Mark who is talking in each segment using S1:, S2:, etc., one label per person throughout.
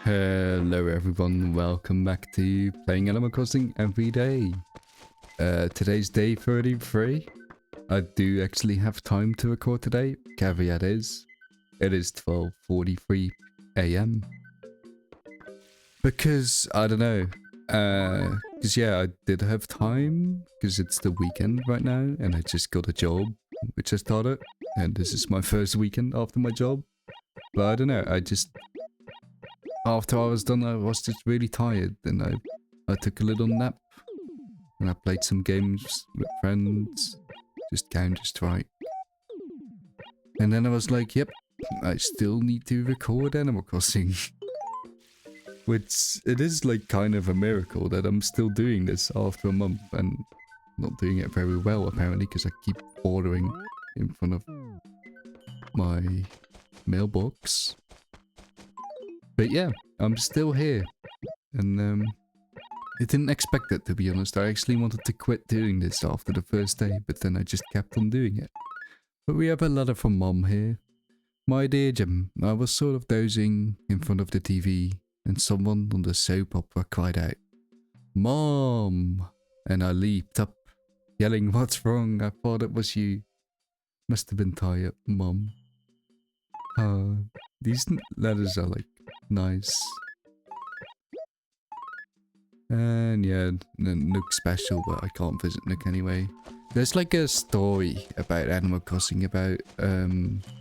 S1: Hello everyone, welcome back to playing Animal Crossing every day. Today's day 33. I do actually have time to record today. Caveat is, it is 12:43 AM. Because, I don't know, because yeah, I did have time, because it's the weekend right now, and I just got a job, which I started, and this is my first weekend after my job. But I don't know, after I was done, I was just really tired, and I took a little nap, and I played some games with friends, just Counter-Strike. And then I was like, yep, I still need to record Animal Crossing. Which, it is like kind of a miracle that I'm still doing this after a month, and not doing it very well apparently, because I keep ordering in front of my mailbox. But yeah, I'm still here, and I didn't expect it, to be honest. I actually wanted to quit doing this after the first day, but then I just kept on doing it. But we have a letter from Mom here. My dear Jim, I was sort of dozing in front of the TV, and someone on the soap opera cried out, "Mom!" And I leaped up, yelling, "What's wrong? I thought it was you." Must have been tired, Mom. These letters are like nice. And yeah, Nook special, but I can't visit Nook anyway. There's like a story about Animal Crossing about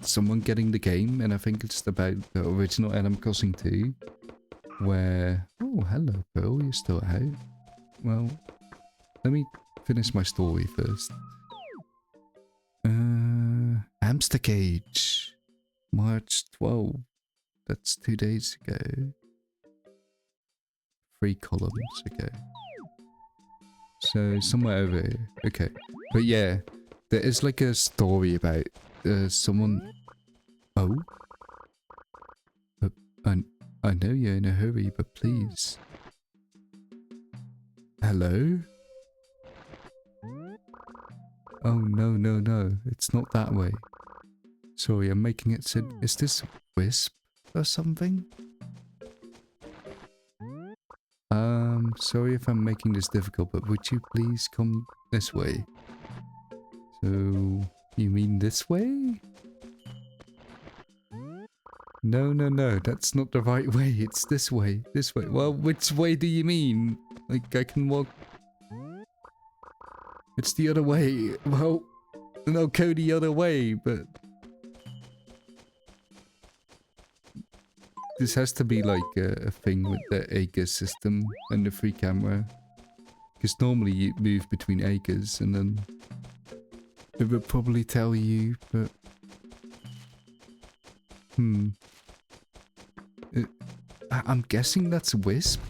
S1: someone getting the game, and I think it's about the original Animal Crossing 2, where... Oh, hello Pearl, you're still out. Well, let me finish my story first. Hamster Cage. March 12th. That's 2 days ago. 3 columns ago. So somewhere over here. Okay. But yeah, there is like a story about someone... Oh? But I know you're in a hurry, but please. Hello? Oh no, it's not that way. Sorry, I'm making it so... Is this Wisp or something? Sorry if I'm making this difficult, but would you please come this way? So, you mean this way? No, that's not the right way. It's this way. Well, which way do you mean? Like, I can walk... It's the other way. Well, no, go the other way, but... This has to be like a thing with the acre system and the free camera. Because normally you move between acres and then... It would probably tell you, but... I'm guessing that's Wisp?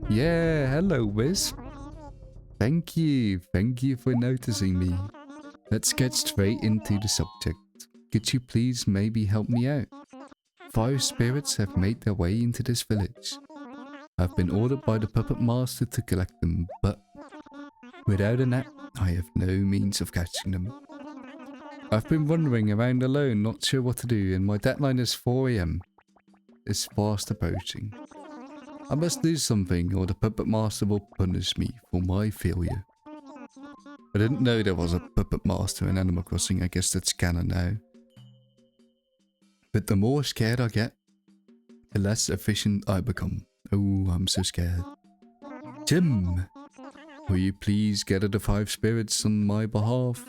S1: Yeah, hello Wisp. Thank you for noticing me. Let's get straight into the subject. Could you please maybe help me out? 5 spirits have made their way into this village. I've been ordered by the puppet master to collect them, but without a net, I have no means of catching them. I've been wandering around alone, not sure what to do, and my deadline is 4 AM. It's fast approaching. I must do something, or the puppet master will punish me for my failure. I didn't know there was a puppet master in Animal Crossing. I guess that's canon now. But the more scared I get, the less efficient I become. Oh, I'm so scared. Jim, will you please gather the 5 spirits on my behalf?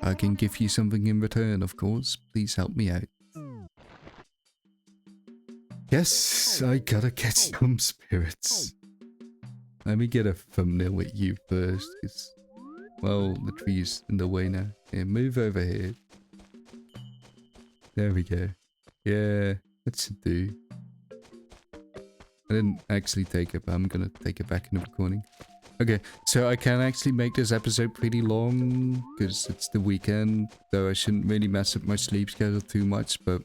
S1: I can give you something in return, of course. Please help me out. Yes, I gotta get some spirits. Let me get a thumbnail with you first, because, well, the tree's in the way now. Here, move over here. There we go. Yeah, that should do. I didn't actually take it, but I'm gonna take it back in the recording. Okay, so I can actually make this episode pretty long, because it's the weekend, though I shouldn't really mess up my sleep schedule too much, but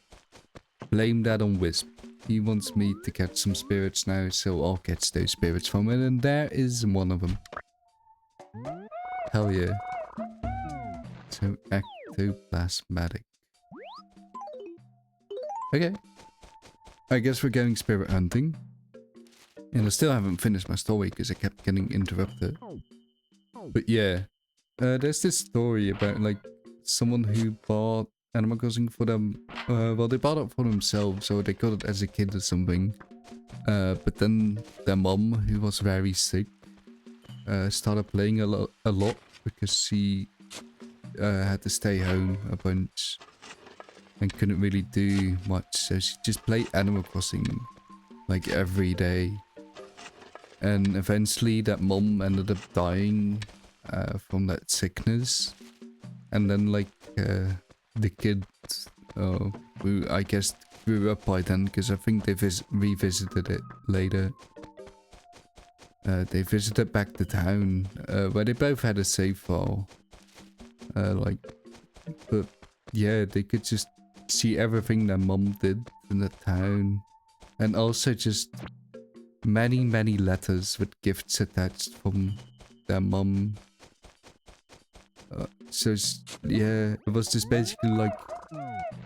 S1: blame that on Wisp. He wants me to catch some spirits now, so I'll catch those spirits from it, and there is one of them. Hell yeah. So, ectoplasmatic. Okay. I guess we're going spirit hunting. And I still haven't finished my story because I kept getting interrupted. But yeah, there's this story about like someone who bought Animal Crossing for them. Well, they bought it for themselves, so they got it as a kid or something. But then their mom, who was very sick, started playing a lot because she had to stay home a bunch and couldn't really do much. So she just played Animal Crossing like every day. And eventually that mom ended up dying from that sickness. And then like the kid, who I guess grew up by then, because I think they revisited it later. They visited back to town, where they both had a save file. But yeah, they could just see everything their mom did in the town. And also just many letters with gifts attached from their mom. Yeah, it was just basically like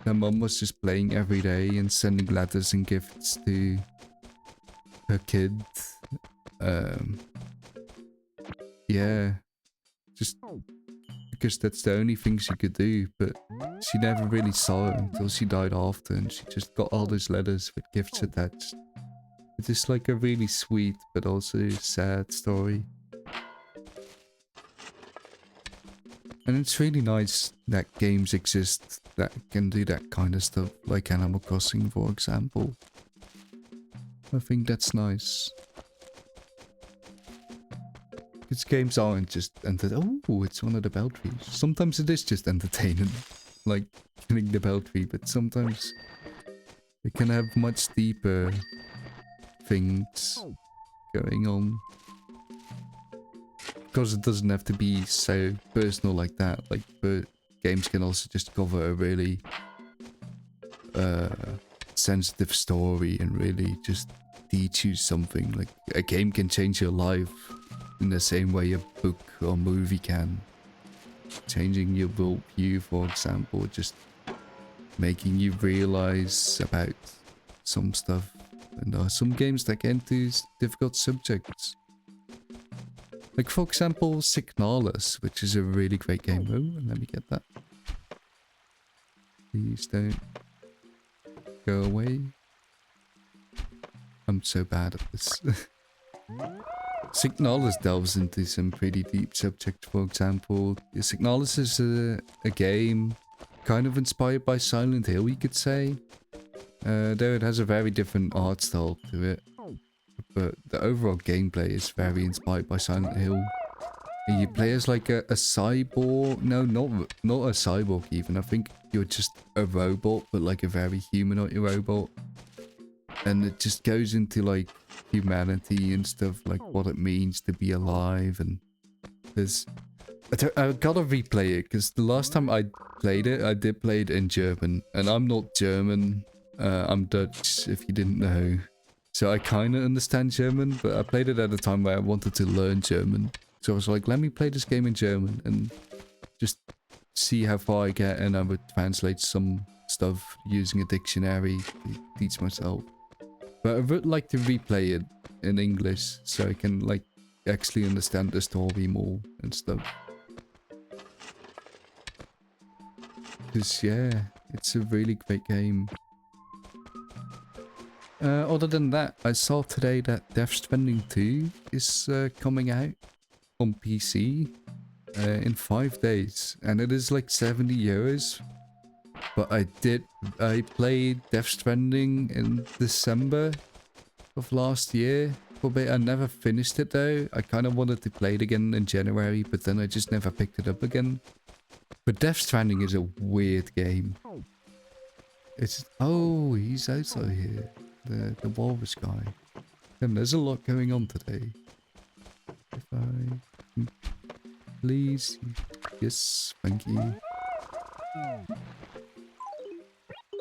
S1: their mom was just playing every day and sending letters and gifts to her kid. Yeah, just because that's the only thing she could do, but she never really saw it until she died after, and she just got all those letters with gifts attached. It's just like a really sweet but also sad story. And it's really nice that games exist that can do that kind of stuff, like Animal Crossing, for example. I think that's nice. Because games aren't just oh, it's one of the Beltries. Sometimes it is just entertaining, like killing the Beltry, but sometimes it can have much deeper things going on. Because it doesn't have to be so personal like that. Like, but games can also just cover a really sensitive story and really just teach you something. Like, a game can change your life in the same way a book or movie can. Changing your worldview, for example, just making you realize about some stuff. And there are some games that get into difficult subjects. Like, for example, Signalis, which is a really great game. Oh, let me get that. Please don't go away. I'm so bad at this. Signalis delves into some pretty deep subject, for example. Signalis is a game kind of inspired by Silent Hill, you could say. Though it has a very different art style to it. But the overall gameplay is very inspired by Silent Hill. And you play as like a cyborg. No, not a cyborg even. I think you're just a robot, but like a very humanoid robot. And it just goes into like humanity and stuff, like what it means to be alive. And there's... I gotta replay it, because the last time I played it, I did play it in German. And I'm not German. I'm Dutch, if you didn't know. So I kind of understand German, but I played it at a time where I wanted to learn German. So I was like, let me play this game in German and just see how far I get, and I would translate some stuff using a dictionary to teach myself. But I would like to replay it in English so I can like actually understand the story more and stuff. Because yeah, it's a really great game. Other than that, I saw today that Death Stranding 2 is coming out on PC in 5 days, and it is like 70 euros. But I played Death Stranding in December of last year for a bit. I never finished it though. I kind of wanted to play it again in January, but then I just never picked it up again. But Death Stranding is a weird game. It's... oh, he's also here. The walrus guy. And there's a lot going on today. If I... please... yes, thank you.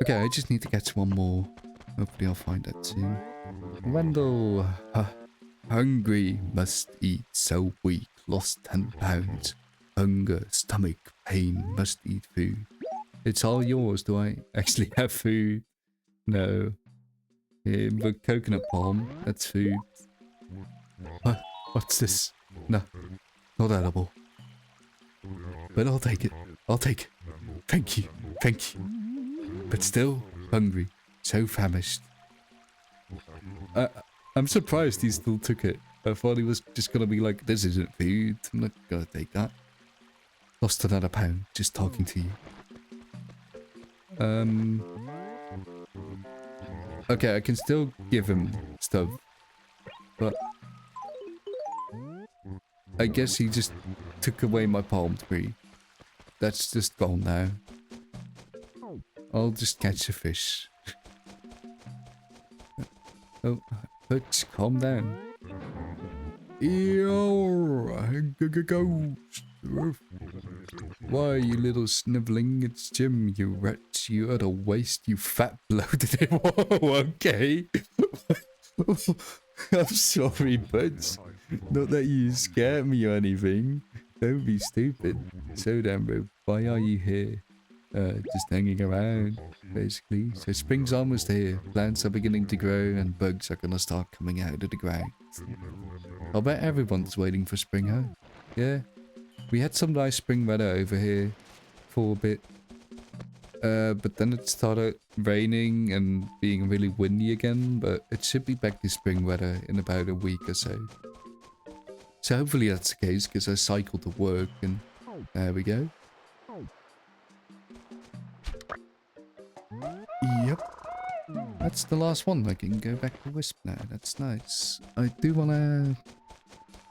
S1: Okay, I just need to get one more. Hopefully I'll find that soon. Wendell... hungry, must eat, so weak, lost 10 pounds. Hunger, stomach, pain, must eat food. It's all yours. Do I actually have food? No. Here, the coconut palm. That's food. What? What's this? No, not edible. But I'll take it. I'll take it. Thank you. Thank you. But still hungry. So famished. I'm surprised he still took it. I thought he was just gonna be like, this isn't food. I'm not gonna take that. Lost another pound just talking to you. Okay, I can still give him stuff. But I guess he just took away my palm tree. That's just gone now. I'll just catch a fish. Oh, but calm down. Yo, ghost. Why, you little sniveling? It's Jim, you rat, you utter waste, you fat bloated. Whoa, okay. I'm sorry, buds. Not that you scare me or anything. Don't be stupid. So damn, bro, why are you here? Just hanging around, basically. So spring's almost here. Plants are beginning to grow and bugs are gonna start coming out of the ground. I'll bet everyone's waiting for spring, huh? Yeah. We had some nice spring weather over here for a bit. But then it started raining and being really windy again, but it should be back to spring weather in about a week or so. So hopefully that's the case, because I cycle to work and there we go. Yep. That's the last one. I can go back to Wisp now. That's nice. I do want to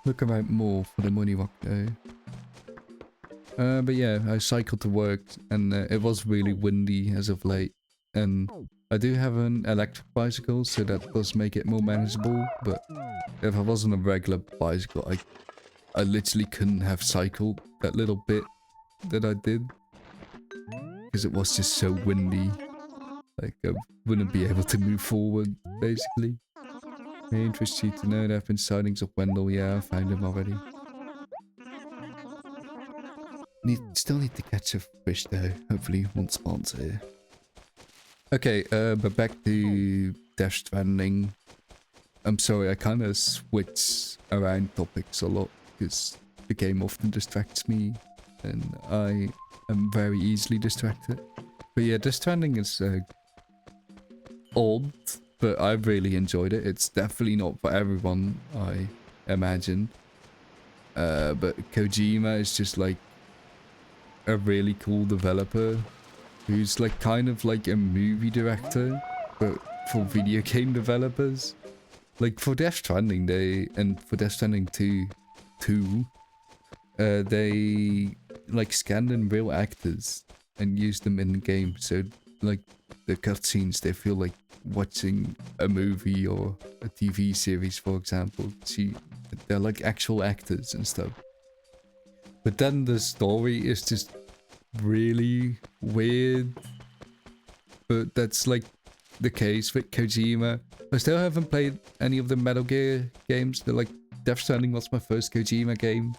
S1: look around more for the money rock though. But yeah, I cycled to work and it was really windy as of late. And I do have an electric bicycle, so that does make it more manageable. But if I was on a regular bicycle, I literally couldn't have cycled that little bit that I did. Because it was just so windy. Like, I wouldn't be able to move forward, basically. May interest you to know there have been sightings of Wendell. Yeah, I found him already. Still need to catch a fish though. Hopefully one spawns here. Okay, but back to Death Stranding. I'm sorry, I kind of switch around topics a lot because the game often distracts me and I am very easily distracted. But yeah, Death Stranding is odd, but I've really enjoyed it. It's definitely not for everyone, I imagine. But Kojima is just like a really cool developer who's like kind of like a movie director, but for video game developers. Like for Death Stranding, for Death Stranding 2, they like scanned in real actors and used them in the game. So like the cutscenes, they feel like watching a movie or a TV series, for example. See, they're like actual actors and stuff. But then the story is just really weird. But that's like the case with Kojima. I still haven't played any of the Metal Gear games. They're like, Death Stranding was my first Kojima game.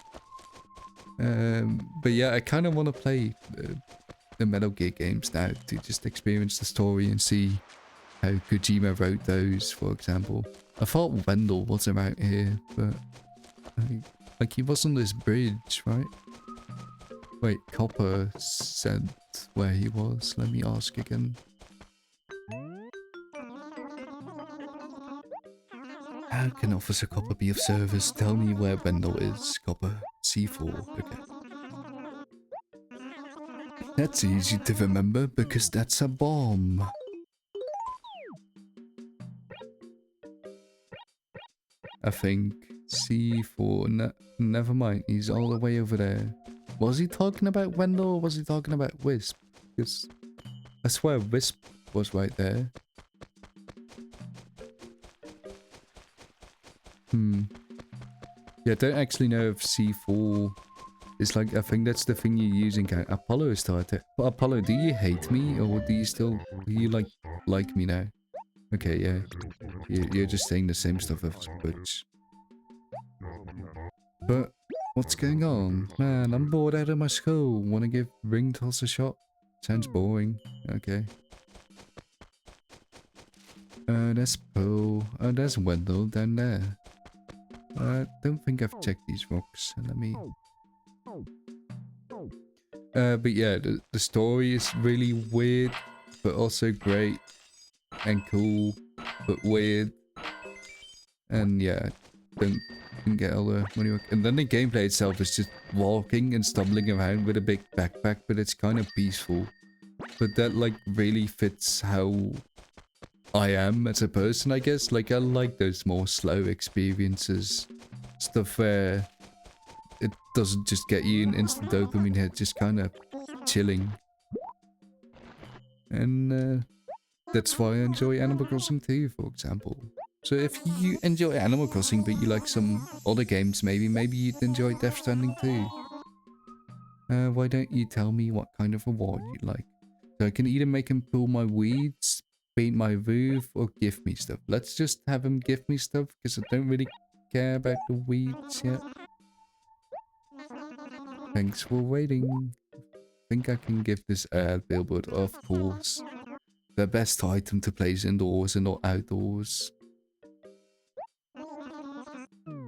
S1: But yeah, I kind of want to play the Metal Gear games now to just experience the story and see how Kojima wrote those, for example. I thought Wendell was around here, but like he was on this bridge, right? Wait, Copper said where he was. Let me ask again. How can Officer Copper be of service? Tell me where Wendell is, Copper. C4, okay. That's easy to remember because that's a bomb. I think C4, never mind, he's all the way over there. Was he talking about Wendell or was he talking about Wisp? Because I swear Wisp was right there. Yeah, I don't actually know if C4 is like, I think that's the thing you're using. Apollo started. Well, Apollo, do you hate me or do you like me now? Okay, yeah. You're just saying the same stuff as Butch. But what's going on? Man, I'm bored out of my skull. Wanna give ring toss a shot? Sounds boring. Okay. There's Pearl. There's Wendell down there. Don't think I've checked these rocks. Let me... but yeah, the story is really weird, but also great and cool, but weird. And yeah, don't get all the money work. And then the gameplay itself is just walking and stumbling around with a big backpack, but it's kind of peaceful. But that like really fits how I am as a person, I guess. Like I like those more slow experiences, stuff where it doesn't just get you an instant dopamine hit, just kind of chilling. And that's why I enjoy Animal Crossing too, for example. So if you enjoy Animal Crossing but you like some other games, maybe you'd enjoy Death Stranding too. Why don't you tell me what kind of reward you'd like? So I can either make him pull my weeds, paint my roof, or give me stuff. Let's just have him give me stuff, because I don't really care about the weeds yet. Thanks for waiting. Think I can give this ad billboard, of course. The best item to place indoors and not outdoors.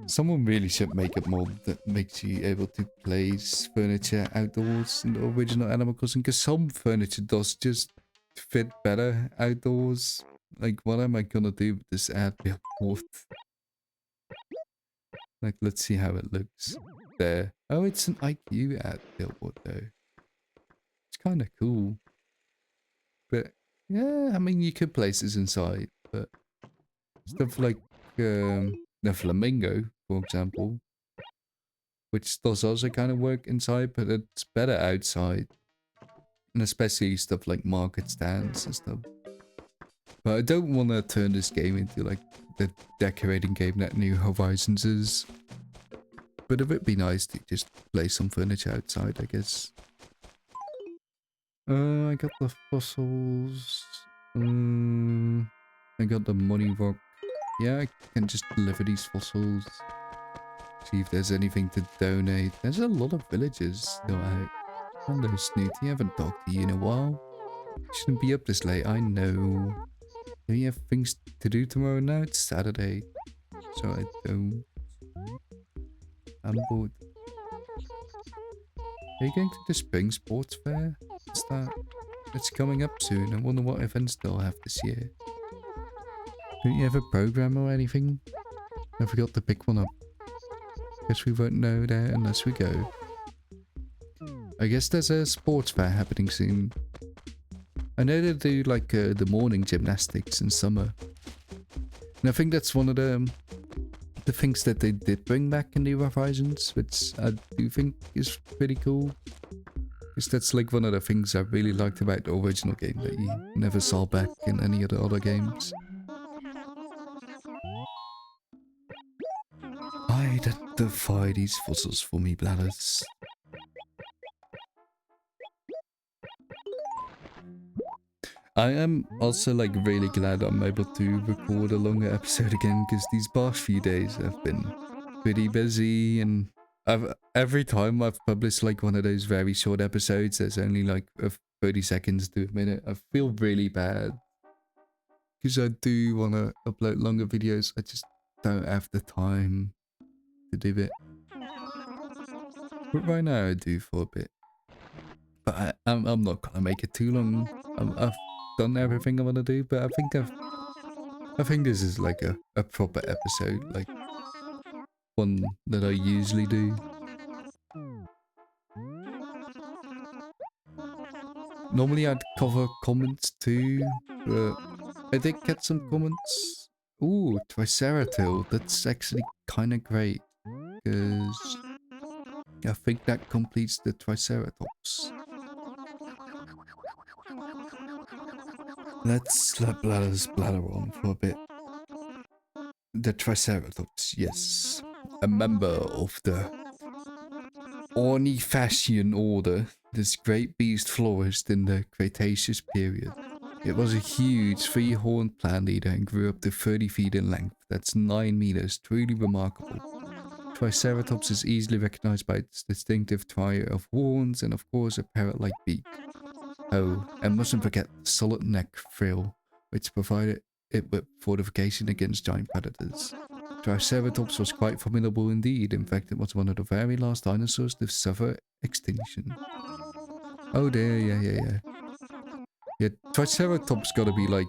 S1: Someone really should make a mod that makes you able to place furniture outdoors in the original Animal Crossing, because some furniture does just fit better outdoors. Like, what am I gonna do with this ad billboard? Like, let's see how it looks. There. Oh, it's an IQ ad billboard though. It's kind of cool. But yeah, I mean, you could place this inside, but stuff like the flamingo, for example, which does also kind of work inside, but it's better outside. And especially stuff like market stands and stuff. But I don't want to turn this game into like the decorating game that New Horizons is. But it would be nice to just place some furniture outside, I guess. I got the fossils. I got the money rock. Yeah, I can just deliver these fossils. See if there's anything to donate. There's a lot of villagers still out. Hello, Snooty. I haven't talked to you in a while. Shouldn't be up this late, I know. Do you have things to do tomorrow? Now it's Saturday, so I don't. I'm bored. Are you going to the spring sports fair? What's that? It's coming up soon. I wonder what events they'll have this year. Don't you have a program or anything? I forgot to pick one up. Guess we won't know there unless we go. I guess there's a sports fair happening soon. I know they do like the morning gymnastics in summer. And I think that's one of the things that they did bring back in New Horizons, which I do think is pretty cool. Because that's like one of the things I really liked about the original game that you never saw back in any of the other games. Identify these fossils for me, Bladders. I am also like really glad I'm able to record a longer episode again, because these past few days have been pretty busy, and every time I've published like one of those very short episodes, there's only like 30 seconds to a minute. I feel really bad, because I do want to upload longer videos. I just don't have the time to do it. But right now I do for a bit. But I'm not gonna make it too long. I've done everything I want to do, but I think this is like a proper episode, like one that I usually do. Normally I'd cover comments too, but I did get some comments. Ooh, Triceratops, that's actually kind of great, because I think that completes the Triceratops. Let's let Bladders bladder on for a bit. The Triceratops, yes. A member of the Ornithischian order, this great beast flourished in the Cretaceous period. It was a huge three-horned plant eater and grew up to 30 feet in length. That's 9 meters, truly remarkable. Triceratops is easily recognized by its distinctive trio of horns and of course a parrot-like beak. Oh, and mustn't forget the solid neck frill, which provided it with fortification against giant predators. Triceratops was quite formidable indeed. In fact, it was one of the very last dinosaurs to suffer extinction. Oh dear, yeah. Yeah, Triceratops gotta be like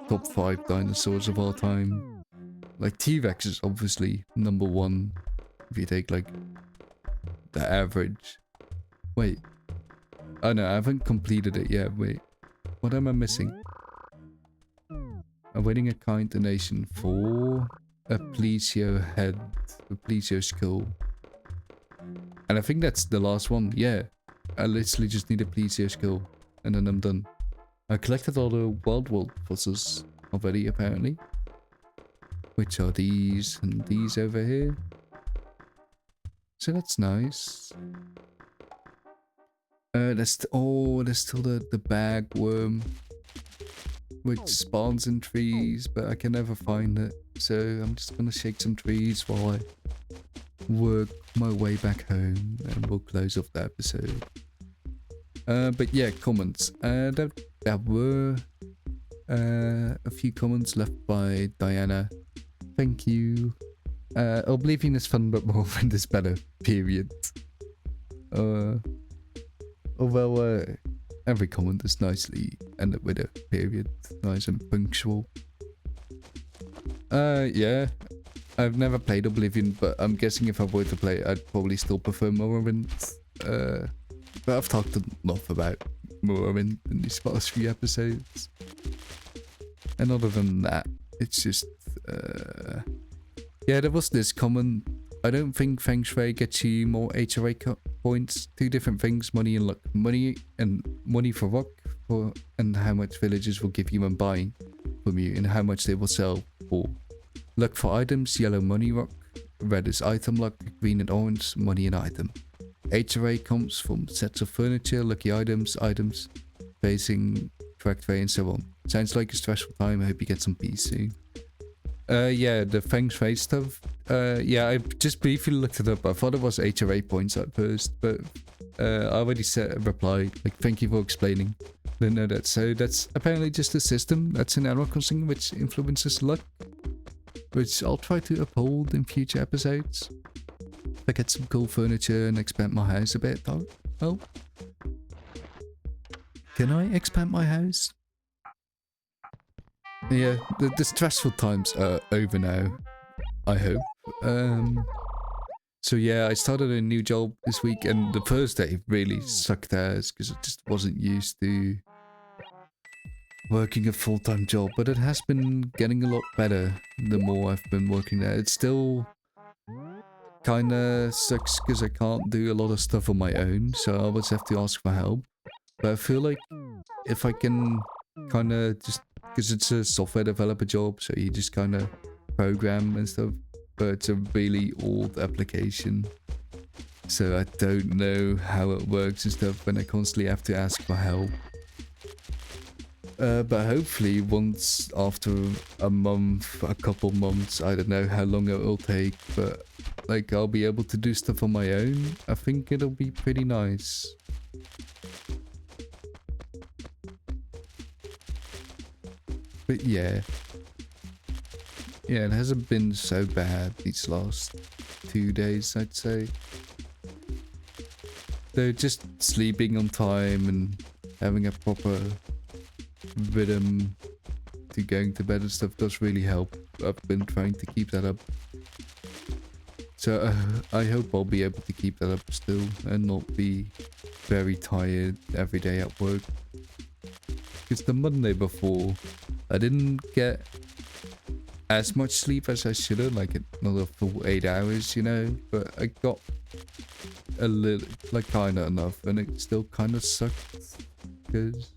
S1: top 5 dinosaurs of all time. Like T-Rex is obviously number 1 if you take like the average. Wait. Oh no, I haven't completed it yet. Wait. What am I missing? Awaiting a kind donation for a plesio head. A plesio skull. And I think that's the last one. Yeah. I literally just need a plesio skull. And then I'm done. I collected all the wild world fossils already, apparently. Which are these and these over here. So that's nice. There's still the bagworm, which spawns in trees, but I can never find it. So I'm just gonna shake some trees while I work my way back home, and we'll close off the episode. But yeah, comments. There were a few comments left by Diana. Thank you. Oblivion is fun, but Morrowind is better. Period. Although every comment is nicely ended with a period, nice and punctual. Yeah. I've never played Oblivion, but I'm guessing if I were to play it, I'd probably still prefer Morrowind. But I've talked enough about Morrowind in these past few episodes. And other than that, it's just, yeah, there was this comment. I don't think Feng Shui gets you more HRA points. 2 different things, money and luck. Money for rock, and how much villagers will give you when buying from you, and how much they will sell for. Luck for items, yellow money rock, red is item luck, green and orange, money and item. HRA comes from sets of furniture, lucky items facing correct way, and so on. Sounds like a stressful time. I hope you get some peace soon. Yeah, the Feng Shui stuff. Yeah, I just briefly looked it up. I thought it was HRA points at first, but I already replied. Like, thank you for explaining. Didn't know that. So that's apparently just a system that's in Animal Crossing which influences luck, which I'll try to uphold in future episodes. I get some cool furniture and expand my house a bit. Oh, can I expand my house? Yeah, the stressful times are over now, I hope. So yeah, I started a new job this week, and the first day really sucked ass because I just wasn't used to working a full-time job, but it has been getting a lot better the more I've been working there. It still kinda sucks because I can't do a lot of stuff on my own, so I always have to ask for help. But I feel like if I can kinda just, because it's a software developer job, so you just kinda program and stuff, but it's a really old application, so I don't know how it works and stuff, and I constantly have to ask for help. But hopefully once after a month, a couple months, I don't know how long it will take, but like I'll be able to do stuff on my own. I think it'll be pretty nice. But yeah. Yeah, it hasn't been so bad these last 2 days, I'd say. They're just sleeping on time and having a proper rhythm to going to bed and stuff does really help. I've been trying to keep that up. So I hope I'll be able to keep that up still and not be very tired every day at work. Because the Monday before, I didn't get as much sleep as I should have, like another full 8 hours, you know, but I got a little, like kinda enough, and it still kinda sucked, because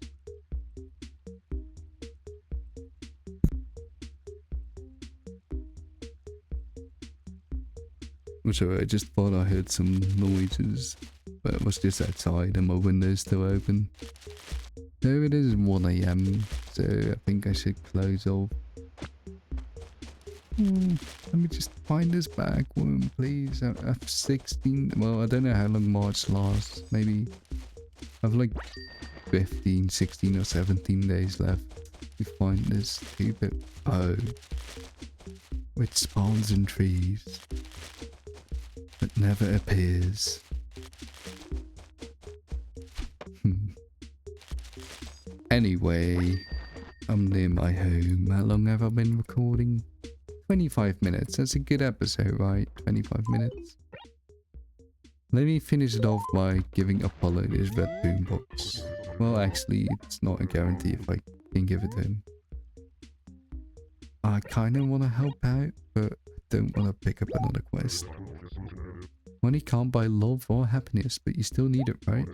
S1: I'm sorry, I just thought I heard some noises, but it was just outside and my window's still open. So it is 1 AM, so I think I should close off. Let me just find this bagworm, please. I have 16, well, I don't know how long March lasts. Maybe I have like 15, 16 or 17 days left. to find this 2-bit bow, which spawns in trees, but never appears. Anyway, I'm near my home. How long have I been recording? 25 minutes. That's a good episode, right? 25 minutes. Let me finish it off by giving Apollo this red boombox. Well, actually, it's not a guarantee if I can give it to him. I kind of want to help out, but don't want to pick up another quest. Money can't buy love or happiness, but you still need it, right?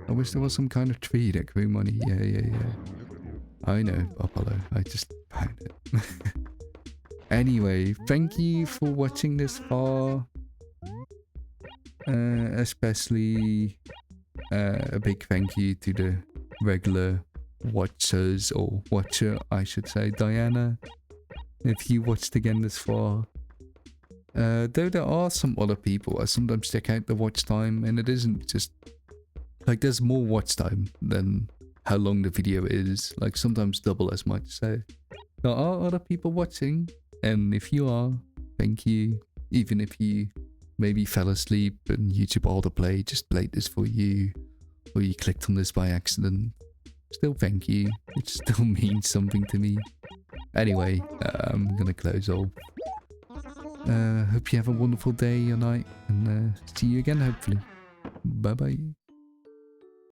S1: I wish there was some kind of tree that grew money. Yeah. I know, Apollo. I just found it. Anyway, thank you for watching this far. Especially a big thank you to the regular watchers, or watcher, I should say, Diana. If you watched again this far. Though there are some other people, I sometimes check out the watch time, and it isn't just like there's more watch time than how long the video is, like sometimes double as much. So there are other people watching, and if you are, thank you. Even if you maybe fell asleep and YouTube autoplay just played this for you, or you clicked on this by accident, still thank you. It still means something to me. Anyway, I'm gonna close off. Hope you have a wonderful day or night, and see you again hopefully. Bye bye.